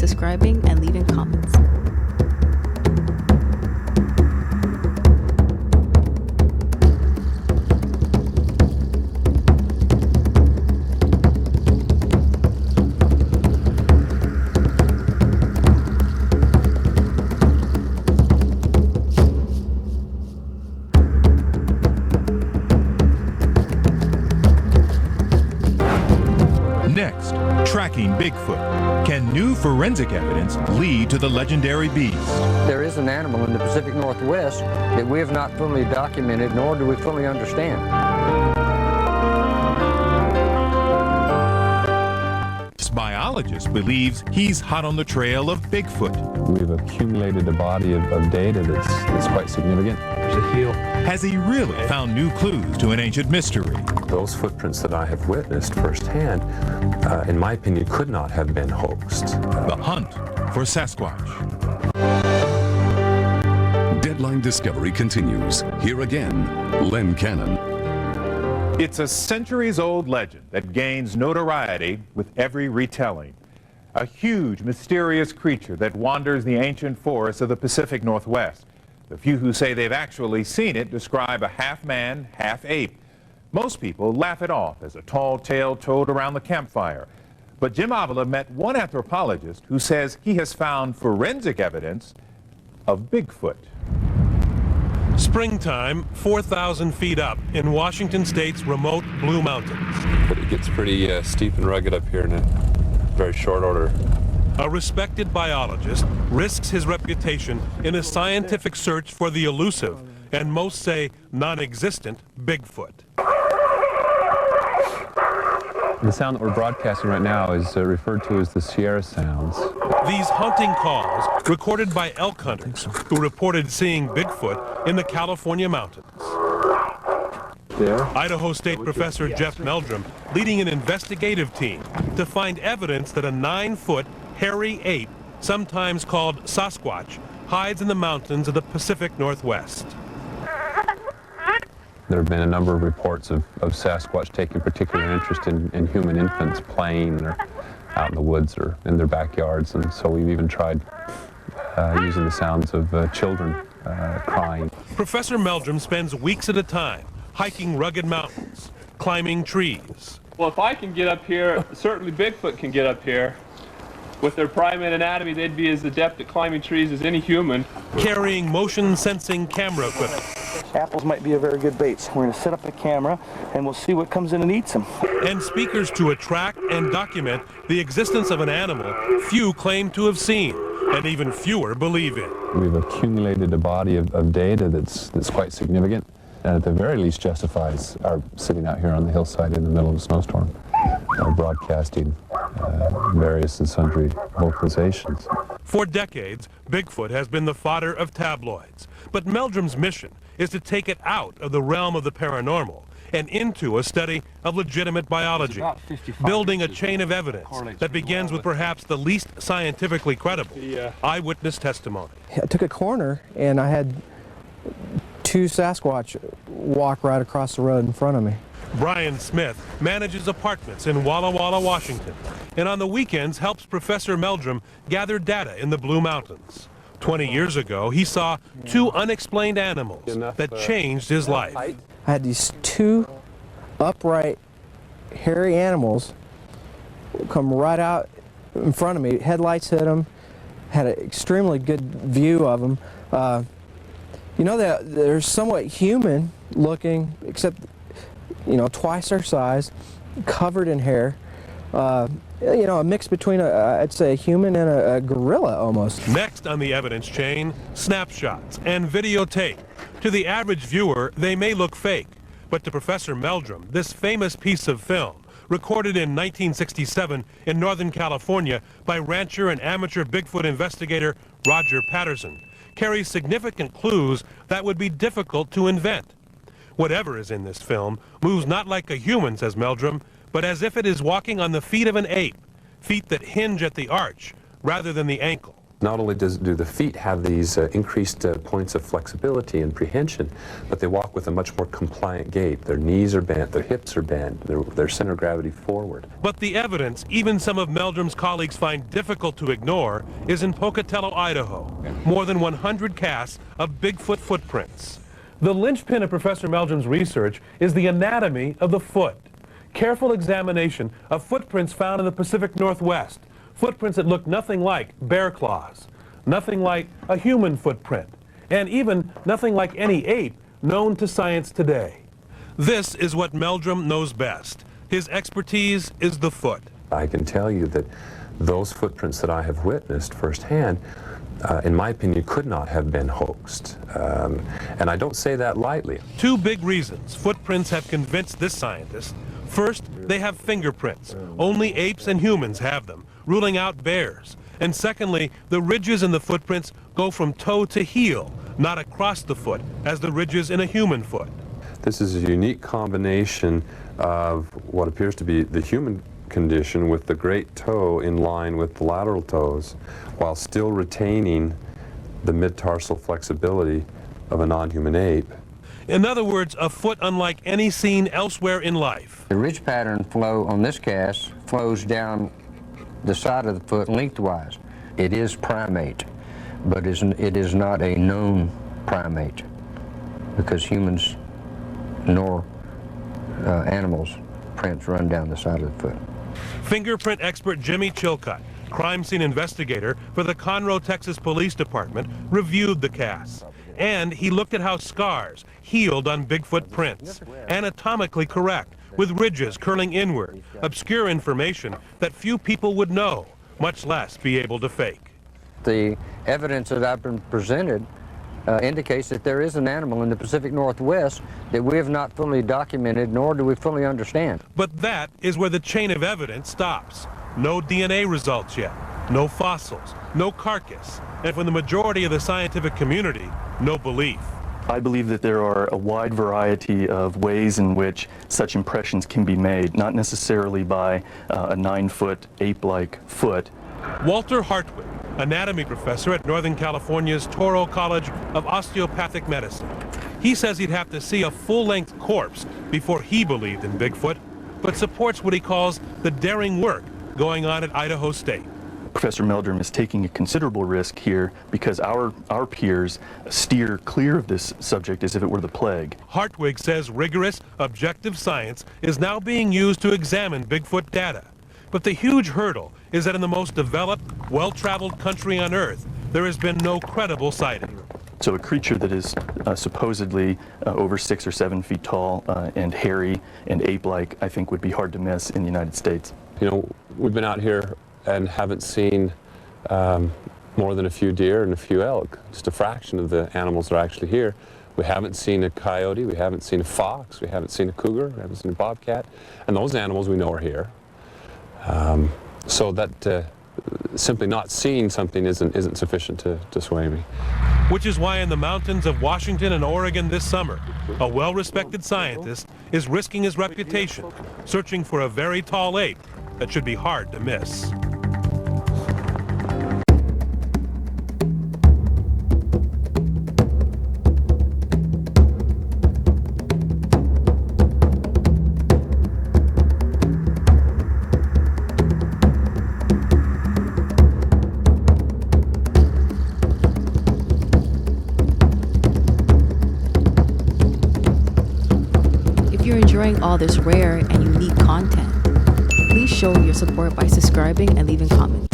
subscribing, and leaving comments. Next, tracking Bigfoot. Can new forensic evidence lead to the legendary beast? There is an animal in the Pacific Northwest that we have not fully documented, nor do we fully understand. This biologist believes he's hot on the trail of Bigfoot. We've accumulated a body of data that's quite significant. There's a heel. Has he really found new clues to an ancient mystery? Those footprints that I have witnessed firsthand, in my opinion, could not have been hoaxed. The hunt for Sasquatch. Deadline Discovery continues. Here again, Len Cannon. It's a centuries-old legend that gains notoriety with every retelling. A huge, mysterious creature that wanders the ancient forests of the Pacific Northwest. The few who say they've actually seen it describe a half-man, half-ape. Most people laugh it off as a tall tale told around the campfire. But Jim Avila met one anthropologist who says he has found forensic evidence of Bigfoot. Springtime, 4,000 feet up in Washington State's remote Blue Mountains. But it gets pretty steep and rugged up here in a very short order. A respected biologist risks his reputation in a scientific search for the elusive, and most say non-existent, Bigfoot. The sound that we're broadcasting right now is referred to as the Sierra Sounds. These haunting calls recorded by elk hunters who reported seeing Bigfoot in the California mountains. There. Idaho State professor Jeff Meldrum leading an investigative team to find evidence that a 9-foot hairy ape, sometimes called Sasquatch, hides in the mountains of the Pacific Northwest. There have been a number of reports of Sasquatch taking particular interest in human infants playing or out in the woods or in their backyards, and so we've even tried using the sounds of children crying. Professor Meldrum spends weeks at a time hiking rugged mountains, climbing trees. Well, if I can get up here, certainly Bigfoot can get up here. With their primate anatomy, they'd be as adept at climbing trees as any human. Carrying motion-sensing camera equipment. Apples might be a very good bait. We're going to set up a camera and we'll see what comes in and eats them. And speakers to attract and document the existence of an animal few claim to have seen, and even fewer believe in. We've accumulated a body of data that's quite significant, and at the very least justifies our sitting out here on the hillside in the middle of a snowstorm, broadcasting various and sundry vocalizations. For decades, Bigfoot has been the fodder of tabloids, but Meldrum's mission is to take it out of the realm of the paranormal and into a study of legitimate biology, building a chain of evidence that begins with perhaps the least scientifically credible eyewitness testimony. I took a corner and I had 2 Sasquatch walk right across the road in front of me. Brian Smith manages apartments in Walla Walla, Washington, and on the weekends helps Professor Meldrum gather data in the Blue Mountains. 20 years ago, he saw 2 unexplained animals that changed his life. I had these 2 upright, hairy animals come right out in front of me. Headlights hit them, had an extremely good view of them. You know, they're somewhat human looking, except, you know, twice their size, covered in hair. You know, a mix between, I'd say, a human and a gorilla almost. Next on the evidence chain, snapshots and videotape. To the average viewer, they may look fake, but to Professor Meldrum, this famous piece of film, recorded in 1967 in Northern California by rancher and amateur Bigfoot investigator Roger Patterson, carries significant clues that would be difficult to invent. Whatever is in this film moves not like a human, says Meldrum, but as if it is walking on the feet of an ape, feet that hinge at the arch rather than the ankle. Not only do the feet have these increased points of flexibility and prehension, but they walk with a much more compliant gait. Their knees are bent, their hips are bent, their center of gravity forward. But the evidence even some of Meldrum's colleagues find difficult to ignore is in Pocatello, Idaho. More than 100 casts of Bigfoot footprints. The linchpin of Professor Meldrum's research is the anatomy of the foot. Careful examination of footprints found in the Pacific Northwest. Footprints that look nothing like bear claws, nothing like a human footprint, and even nothing like any ape known to science today. This is what Meldrum knows best. His expertise is the foot. I can tell you that those footprints that I have witnessed firsthand, in my opinion, could not have been hoaxed. And I don't say that lightly. Two big reasons footprints have convinced this scientist. First, they have fingerprints. Only apes and humans have them, ruling out bears. And secondly, the ridges in the footprints go from toe to heel, not across the foot, as the ridges in a human foot. This is a unique combination of what appears to be the human condition with the great toe in line with the lateral toes, while still retaining the mid-tarsal flexibility of a non-human ape. In other words, a foot unlike any seen elsewhere in life. The ridge pattern flow on this cast flows down the side of the foot lengthwise. It is primate, but it is not a known primate, because humans nor animals' prints run down the side of the foot. Fingerprint expert Jimmy Chilcutt, crime scene investigator for the Conroe, Texas Police Department, reviewed the casts. And he looked at how scars healed on Bigfoot prints, anatomically correct, with ridges curling inward, obscure information that few people would know, much less be able to fake. The evidence that I've been presented indicates that there is an animal in the Pacific Northwest that we have not fully documented, nor do we fully understand. But that is where the chain of evidence stops. No DNA results yet, no fossils, no carcass, and from the majority of the scientific community, no belief. I believe that there are a wide variety of ways in which such impressions can be made, not necessarily by a 9-foot ape-like foot. Walter Hartwig, anatomy professor at Northern California's Toro College of Osteopathic Medicine. He says he'd have to see a full-length corpse before he believed in Bigfoot, but supports what he calls the daring work going on at Idaho State. Professor Meldrum is taking a considerable risk here because our peers steer clear of this subject as if it were the plague. Hartwig says rigorous, objective science is now being used to examine Bigfoot data. But the huge hurdle is that in the most developed, well-traveled country on Earth, there has been no credible sighting. So a creature that is supposedly over 6 or 7 feet tall and hairy and ape-like, I think would be hard to miss in the United States. You know, we've been out here and haven't seen more than a few deer and a few elk, just a fraction of the animals that are actually here. We haven't seen a coyote, we haven't seen a fox, we haven't seen a cougar, we haven't seen a bobcat, and those animals we know are here. So that simply not seeing something isn't sufficient to sway me. Which is why in the mountains of Washington and Oregon this summer, a well-respected scientist is risking his reputation, searching for a very tall ape that should be hard to miss. If you're enjoying all this rare and unique content, please show your support by subscribing and leaving comments.